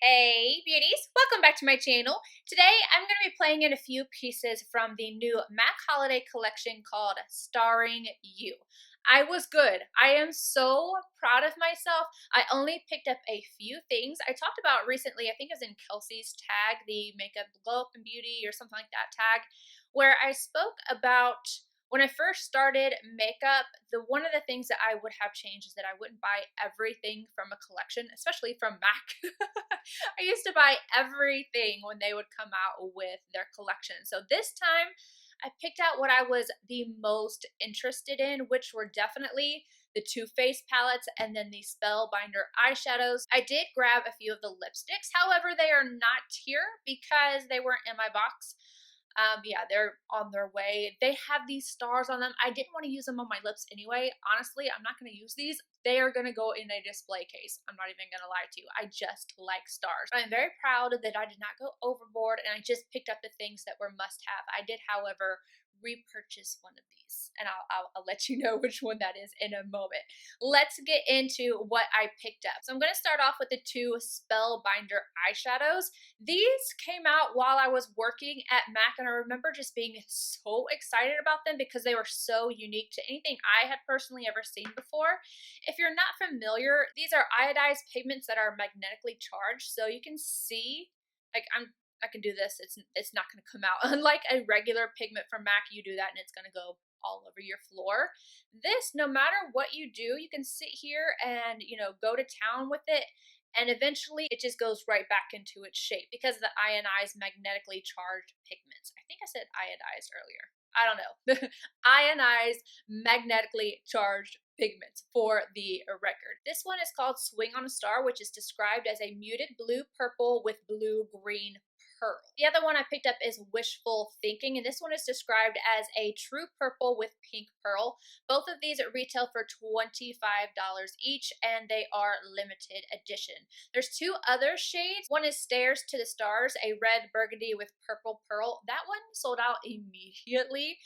Hey beauties, welcome back to my channel. Today I'm going to be playing in a few pieces from the new MAC holiday collection called Starring You. I was good. I am so proud of myself. I only picked up a few things. I talked about recently, I think it was in Kelsey's tag, the Makeup Glow Up and Beauty or something like that tag, where I spoke about when I first started makeup, one of the things that I would have changed is that I wouldn't buy everything from a collection, especially from MAC. I used to buy everything when they would come out with their collection. So this time I picked out what I was the most interested in, which were definitely the Too Faced palettes and then the Spellbinder eyeshadows. I did grab a few of the lipsticks. However, they are not here because they weren't in my box. Yeah, they're on their way. They have these stars on them. I didn't want to use them on my lips anyway. Honestly, I'm not going to use these. They are going to go in a display case. I'm not even going to lie to you. I just like stars. I'm very proud that I did not go overboard and I just picked up the things that were must have. I did, however, repurchase one of these and I'll let you know which one that is in a moment. Let's get into what I picked up. So I'm going to start off with the two Spellbinder eyeshadows. These came out while I was working at MAC and I remember just being so excited about them because they were so unique to anything I had personally ever seen before. If you're not familiar, these are iodized pigments that are magnetically charged, so you can see, like I can do this, it's not going to come out. Unlike a regular pigment from MAC, you do that and it's going to go all over your floor. This, no matter what you do, you can sit here and, you know, go to town with it and eventually it just goes right back into its shape because of the ionized magnetically charged pigments. I think I said iodized earlier. I don't know. Ionized magnetically charged pigments for the record. This one is called Swing on a Star, which is described as a muted blue-purple with blue-green pearl. The other one I picked up is Wishful Thinking, and this one is described as a true purple with pink pearl. Both of these retail for $25 each, and they are limited edition. There's two other shades. One is Stairs to the Stars, a red burgundy with purple pearl. That one sold out immediately,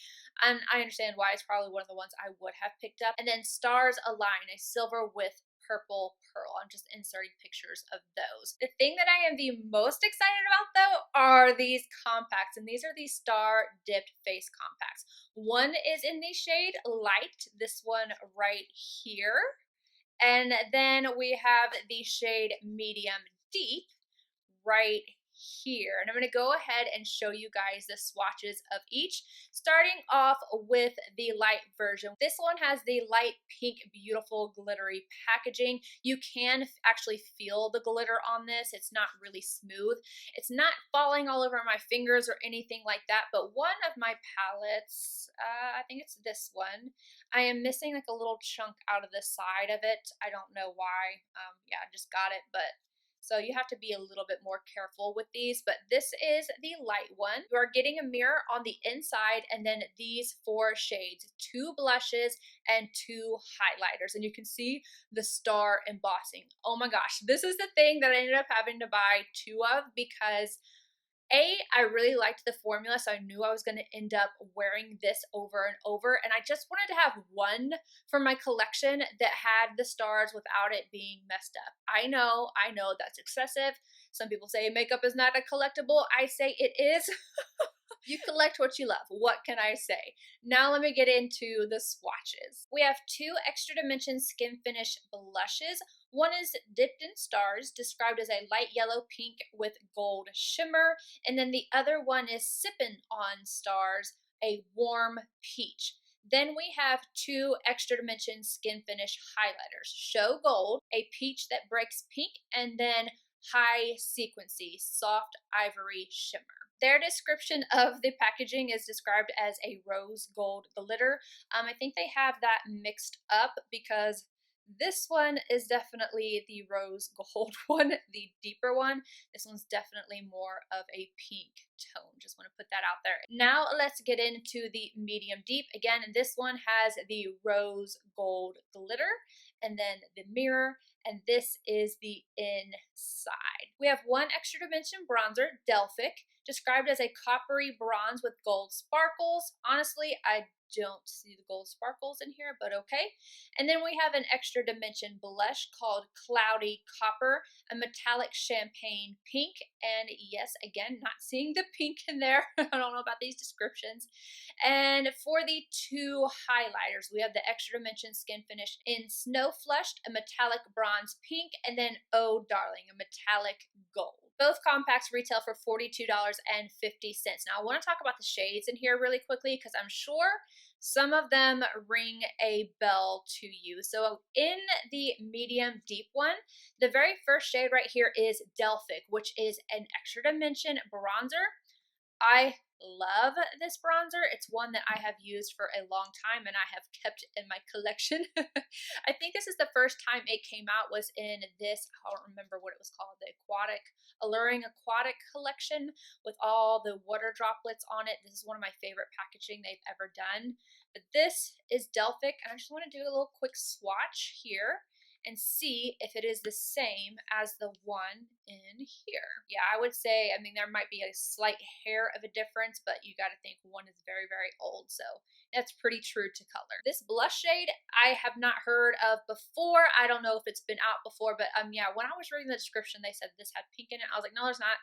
and I understand why. It's probably one of the ones I would have picked up. And then Stars Align, a silver with purple pearl. I'm just inserting pictures of those. The thing that I am the most excited about though are these compacts, and these are the Star Dipped Face Compacts. One is in the shade Light, this one right here, and then we have the shade Medium Deep right here. And I'm going to go ahead and show you guys the swatches of each, starting off with the light version. This one has the light pink, beautiful, glittery packaging. You can actually feel the glitter on this. It's not really smooth. It's not falling all over my fingers or anything like that, but one of my palettes, I think it's this one, I am missing like a little chunk out of the side of it. I don't know why. Yeah, I just got it, but so you have to be a little bit more careful with these, but this is the light one. You are getting a mirror on the inside and then these four shades, two blushes and two highlighters. And you can see the star embossing. Oh my gosh, this is the thing that I ended up having to buy two of because I really liked the formula, so I knew I was going to end up wearing this over and over, and I just wanted to have one for my collection that had the stars without it being messed up. I know that's excessive. Some people say makeup is not a collectible. I say it is. You collect what you love. What can I say? Now let me get into the swatches. We have two Extra Dimension Skin Finish blushes. One is Dipped in Stars, described as a light yellow pink with gold shimmer. And then the other one is Sippin' on Stars, a warm peach. Then we have two Extra Dimension Skin Finish highlighters. Show Gold, a peach that breaks pink, and then High Sequency, soft ivory shimmer. Their description of the packaging is described as a rose gold glitter. I think they have that mixed up because this one is definitely the rose gold one, the deeper one. This one's definitely more of a pink tone. Just want to put that out there. Now let's get into the medium deep. Again, this one has the rose gold glitter. and then the mirror, and this is the inside. We have one extra dimension bronzer, Delphic, described as a coppery bronze with gold sparkles. Honestly, I don't see the gold sparkles in here, but okay. And then we have an extra dimension blush called Cloudy Copper, a metallic champagne pink, and yes, again, not seeing the pink in there. I don't know about these descriptions. And for the two highlighters, we have the extra dimension skin finish in Snow Flushed, a metallic bronze pink, and then Oh Darling, a metallic gold. Both compacts retail for $42.50. Now, I want to talk about the shades in here really quickly because I'm sure some of them ring a bell to you. So in the medium deep one, the very first shade right here is Delphic, which is an extra dimension bronzer. I love this bronzer. It's one that I have used for a long time and I have kept in my collection. I think this is the first time it came out was in this, I don't remember what it was called, the Alluring Aquatic collection with all the water droplets on it. This is one of my favorite packaging they've ever done. But this is Delphic, and I just want to do a little quick swatch here and see if it is the same as the one in here. Yeah, I would say, I mean, there might be a slight hair of a difference, but you got to think one is very, very old, so that's pretty true to color. This blush shade I have not heard of before. I don't know if it's been out before, but yeah, when I was reading the description, they said this had pink in it. I was like, no, there's not.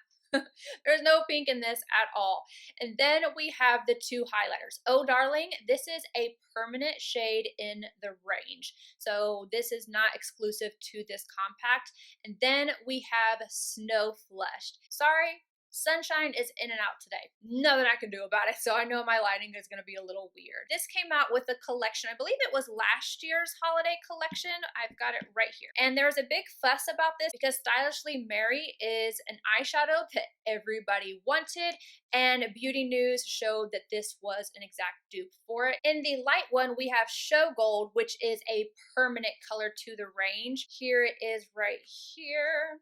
There's no pink in this at all. And then we have the two highlighters. Oh Darling, this is a permanent shade in the range. So this is not exclusive to this compact. And then we have Snow Flushed. Sorry, sunshine is in and out today. Nothing I can do about it, so I know my lighting is going to be a little weird. This came out with a collection. I believe it was last year's holiday collection. I've got it right here. And there was a big fuss about this because Stylishly Mary is an eyeshadow that everybody wanted, and Beauty News showed that this was an exact dupe for it. In the light one, we have Show Gold, which is a permanent color to the range. Here it is right here.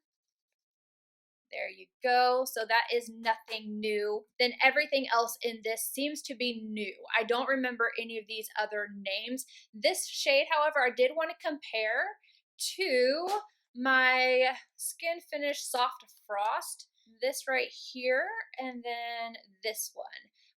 There you go. So that is nothing new. Then everything else in this seems to be new. I don't remember any of these other names. This shade, however, I did want to compare to my Skin Finish Soft Frost. This right here, and then this one.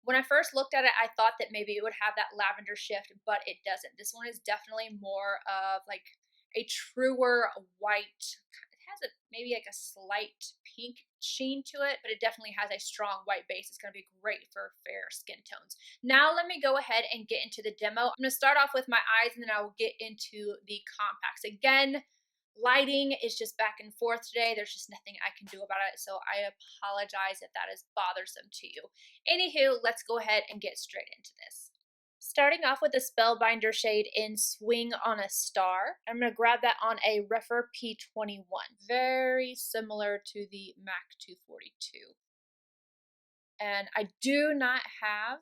When I first looked at it, I thought that maybe it would have that lavender shift, but it doesn't. This one is definitely more of like a truer white. Has maybe like a slight pink sheen to it, but it definitely has a strong white base. It's going to be great for fair skin tones. Now let me go ahead and get into the demo. I'm going to start off with my eyes and then I will get into the compacts. Again, lighting is just back and forth today. There's just nothing I can do about it, so I apologize if that is bothersome to you. Anywho, let's go ahead and get straight into this. Starting off with the Spellbinder shade in Swing on a Star. I'm going to grab that on a Refer P21. Very similar to the MAC 242. And I do not have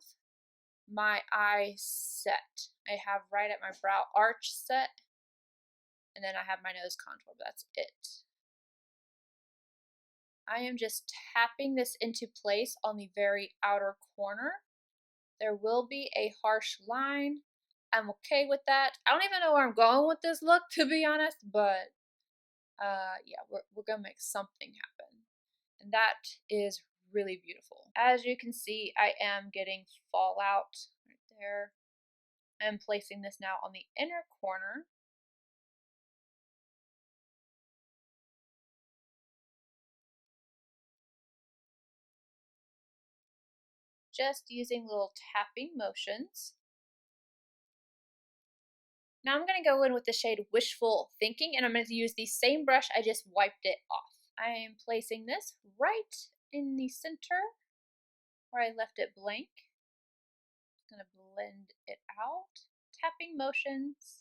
my eye set. I have right at my brow arch set. And then I have my nose contour, but that's it. I am just tapping this into place on the very outer corner. There will be a harsh line. I'm okay with that. I don't even know where I'm going with this look, to be honest, but yeah, we're gonna make something happen. And that is really beautiful. As you can see, I am getting fallout right there. I'm placing this now on the inner corner. Just using little tapping motions. Now I'm going to go in with the shade Wishful Thinking, and I'm going to use the same brush I just wiped it off. I am placing this right in the center where I left it blank. I'm going to blend it out, tapping motions.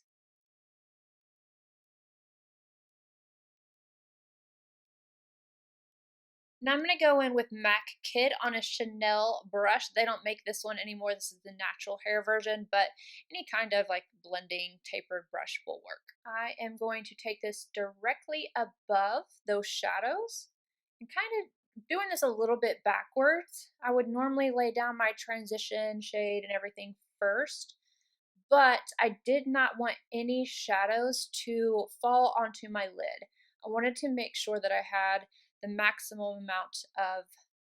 Now I'm going to go in with MAC Kid on a Chanel brush. They don't make this one anymore. This is the natural hair version, but any kind of like blending tapered brush will work. I am going to take this directly above those shadows and kind of doing this a little bit backwards. I would normally lay down my transition shade and everything first, but I did not want any shadows to fall onto my lid. I wanted to make sure that I had the maximum amount of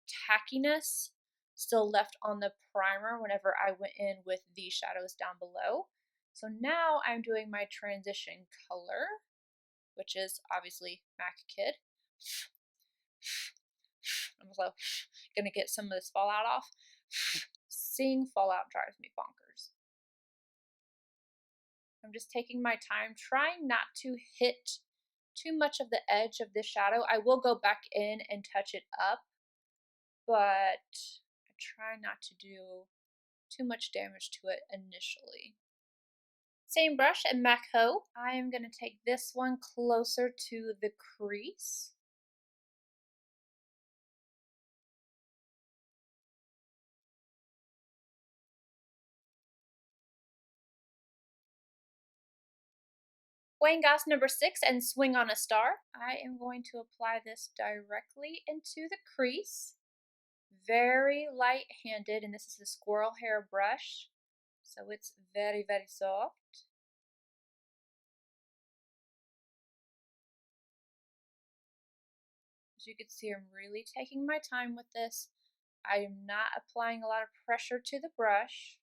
tackiness still left on the primer whenever I went in with these shadows down below. So now I'm doing my transition color, which is obviously MAC Kid. I'm also gonna get some of this fallout off. Seeing fallout drives me bonkers. I'm just taking my time, trying not to hit too much of the edge of this shadow. I will go back in and touch it up, but I try not to do too much damage to it initially. Same brush and MAC Ho. I am going to take this one closer to the crease. Wayne Goss number 6 and Swing on a Star. I am going to apply this directly into the crease. Very light-handed, and this is a squirrel hair brush, so it's very, very soft. As you can see, I'm really taking my time with this. I am not applying a lot of pressure to the brush.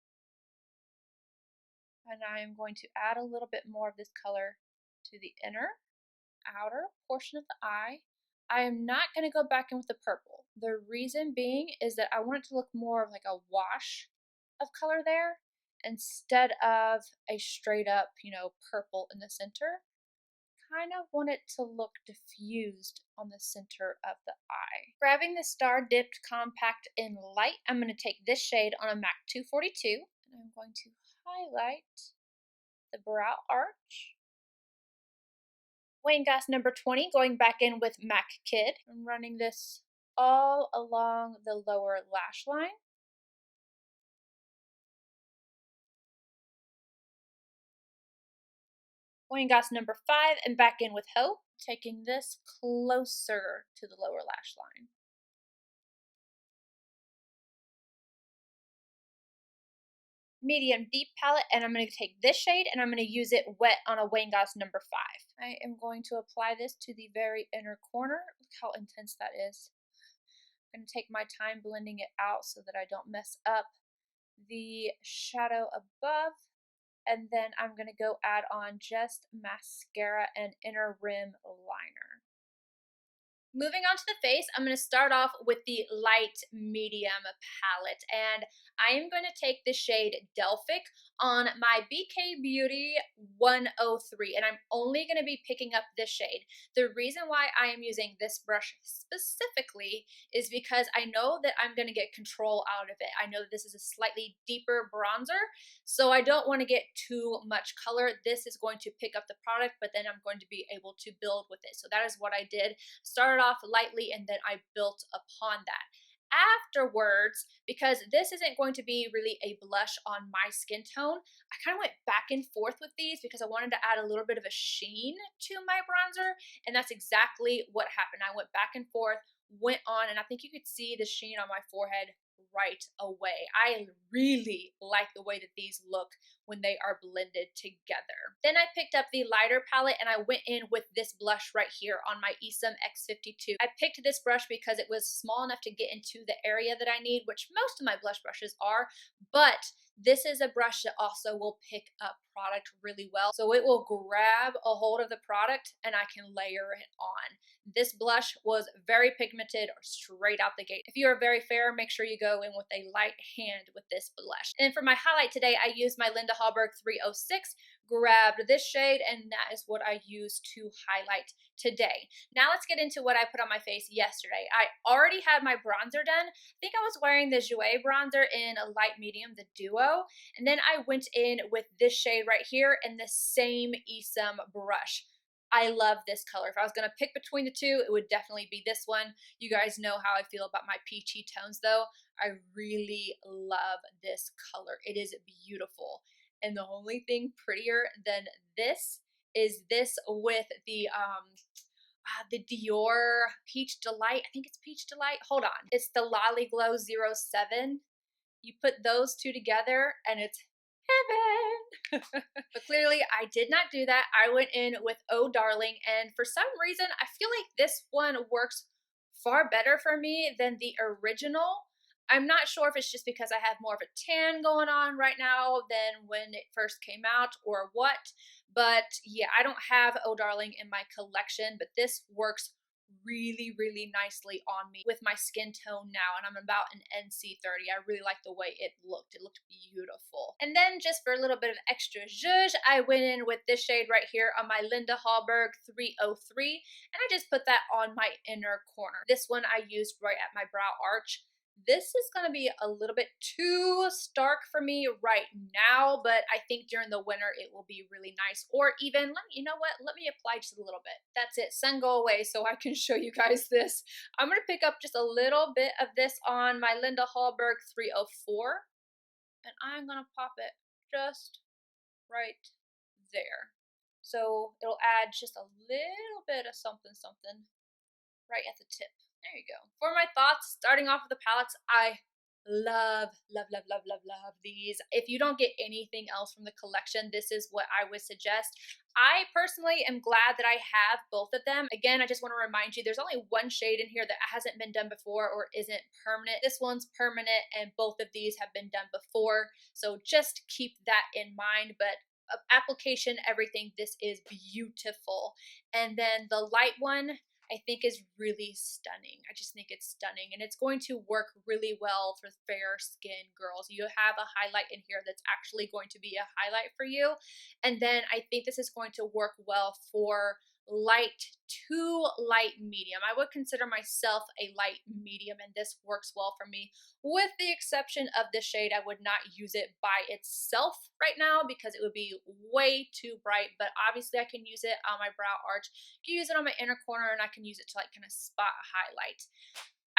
And I am going to add a little bit more of this color to the outer portion of the eye. I am not going to go back in with the purple. The reason being is that I want it to look more of like a wash of color there instead of a straight up, purple in the center. Kind of want it to look diffused on the center of the eye. Grabbing the Star Dipped Compact in Light, I'm going to take this shade on a MAC 242 and I'm going to highlight the brow arch. Wayne Goss number 20, going back in with MAC Kid. I'm running this all along the lower lash line. Wayne Goss number 5 and back in with Ho, taking this closer to the lower lash line. Medium deep palette, and I'm going to take this shade and I'm going to use it wet on a Wayne Goss number 5. I am going to apply this to the very inner corner. Look how intense that is. I'm going to take my time blending it out so that I don't mess up the shadow above. And then I'm going to go add on just mascara and inner rim liner. Moving on to the face, I'm going to start off with the light medium palette, and I am going to take the shade Delphic on my BK Beauty 103, and I'm only going to be picking up this shade. The reason why I am using this brush specifically is because I know that I'm going to get control out of it. I know that this is a slightly deeper bronzer, so I don't want to get too much color. This is going to pick up the product, but then I'm going to be able to build with it. So that is what I did. Started off lightly and then I built upon that. Afterwards, because this isn't going to be really a blush on my skin tone, I kind of went back and forth with these because I wanted to add a little bit of a sheen to my bronzer, and that's exactly what happened. I went back and forth, went on, and I think you could see the sheen on my forehead right away. I really like the way that these look when they are blended together. Then I picked up the lighter palette and I went in with this blush right here on my Esam X52. I picked this brush because it was small enough to get into the area that I need, which most of my blush brushes are, but this is a brush that also will pick up product really well. So it will grab a hold of the product and I can layer it on. This blush was very pigmented straight out the gate. If you are very fair, make sure you go in with a light hand with this blush. And for my highlight today, I used my Linda Hallberg 306, grabbed this shade, and that is what I used to highlight today. Now let's get into what I put on my face yesterday. I already had my bronzer done. I think I was wearing the Jouer bronzer in a light medium, the Duo, and then I went in with this shade right here and the same Esam brush. I love this color. If I was going to pick between the two, it would definitely be this one. You guys know how I feel about my peachy tones though. I really love this color. It is beautiful. And the only thing prettier than this is this with the Dior Peach Delight. I think it's Peach Delight. Hold on. It's the Lolly Glow 07. You put those two together and it's heaven. But clearly I did not do that. I went in with Oh Darling, and for some reason I feel like this one works far better for me than the original. I'm not sure if it's just because I have more of a tan going on right now than when it first came out or what, but yeah, I don't have Oh Darling in my collection, but this works really, really nicely on me with my skin tone now, and I'm about an NC30. I really like the way it looked. It looked beautiful. And then just for a little bit of extra zhuzh, I went in with this shade right here on my Linda Hallberg 303, and I just put that on my inner corner. This one I used right at my brow arch. This is going to be a little bit too stark for me right now, but I think during the winter it will be really nice. Or even, you know what, let me apply just a little bit. That's it, sun go away so I can show you guys this. I'm going to pick up just a little bit of this on my Linda Hallberg 304, and I'm going to pop it just right there. So it'll add just a little bit of something right at the tip. There you go. For my thoughts, starting off with the palettes, I love these. If you don't get anything else from the collection, this is what I would suggest. I personally am glad that I have both of them. Again, I just want to remind you, there's only one shade in here that hasn't been done before or isn't permanent. This one's permanent, and both of these have been done before, so just keep that in mind. But application, everything, this is beautiful. And then the light one, I think is really stunning. I just think it's stunning, and it's going to work really well for fair skin girls. You have a highlight in here that's actually going to be a highlight for you, and then I think this is going to work well for light to light medium. I would consider myself a light medium, and this works well for me, with the exception of this shade. I would not use it by itself right now because it would be way too bright, but obviously I can use it on my brow arch, I can use it on my inner corner, and I can use it to like kind of spot highlight.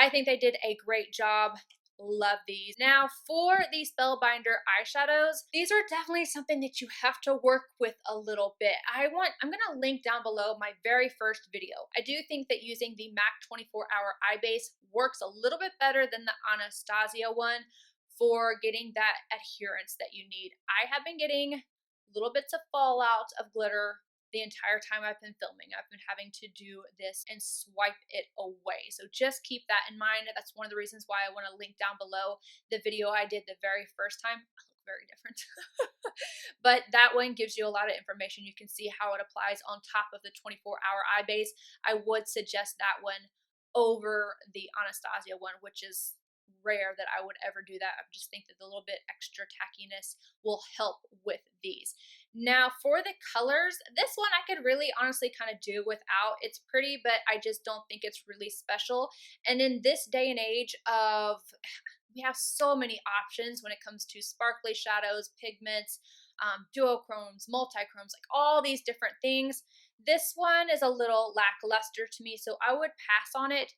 I think they did a great job. Love these. Now for the Spellbinder eyeshadows, these are definitely something that you have to work with a little bit. I'm gonna link down below my very first video. I do think that using the MAC 24-hour eye base works a little bit better than the Anastasia one for getting that adherence that you need. I have been getting little bits of fallout of glitter the entire time I've been filming. I've been having to do this and swipe it away. So just keep that in mind. That's one of the reasons why I want to link down below the video I did the very first time. I look very different. But that one gives you a lot of information. You can see how it applies on top of the 24-hour eye base. I would suggest that one over the Anastasia one, which is rare that I would ever do that. I just think that the little bit extra tackiness will help with these. Now for the colors, this one I could really honestly kind of do without. It's pretty, but I just don't think it's really special. And in this day and age of, we have so many options when it comes to sparkly shadows, pigments, duochromes, multichromes, like all these different things. This one is a little lackluster to me, so I would pass on it.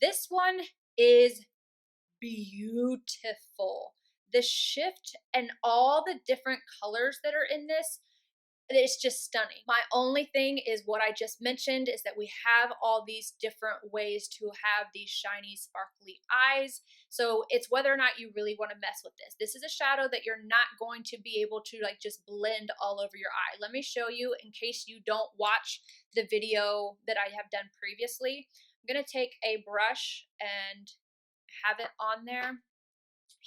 This one is beautiful. The shift and all the different colors that are in this, it's just stunning. My only thing is what I just mentioned, is that we have all these different ways to have these shiny, sparkly eyes. So it's whether or not you really want to mess with this. This is a shadow that you're not going to be able to like just blend all over your eye. Let me show you in case you don't watch the video that I have done previously. I'm going to take a brush and have it on there.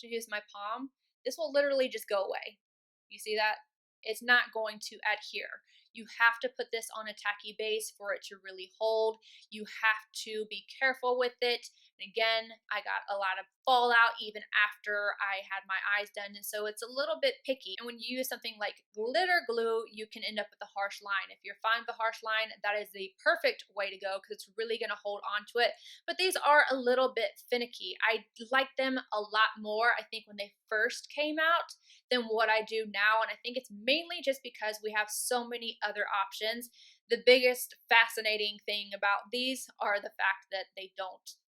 To use my palm, this will literally just go away. You see that? It's not going to adhere. You have to put this on a tacky base for it to really hold. You have to be careful with it. And again, I got a lot of fallout even after I had my eyes done, and so it's a little bit picky. And when you use something like glitter glue, you can end up with a harsh line. If you're fine with the harsh line, that is the perfect way to go because it's really going to hold on to it. But these are a little bit finicky. I like them a lot more, I think, when they first came out than what I do now, and I think it's mainly just because we have so many other options. The biggest fascinating thing about these are the fact that they don't,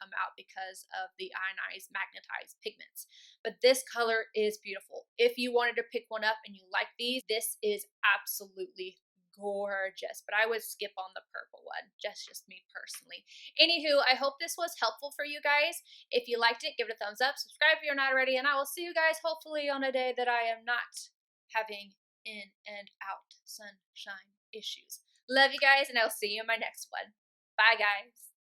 come out because of the ionized magnetized pigments. But this color is beautiful. If you wanted to pick one up and you like these, this is absolutely gorgeous, but I would skip on the purple one, just me personally. Anywho, I hope this was helpful for you guys. If you liked it, give it a thumbs up, subscribe if you're not already, and I will see you guys hopefully on a day that I am not having in and out sunshine issues. Love you guys, and I'll see you in my next one. Bye, guys.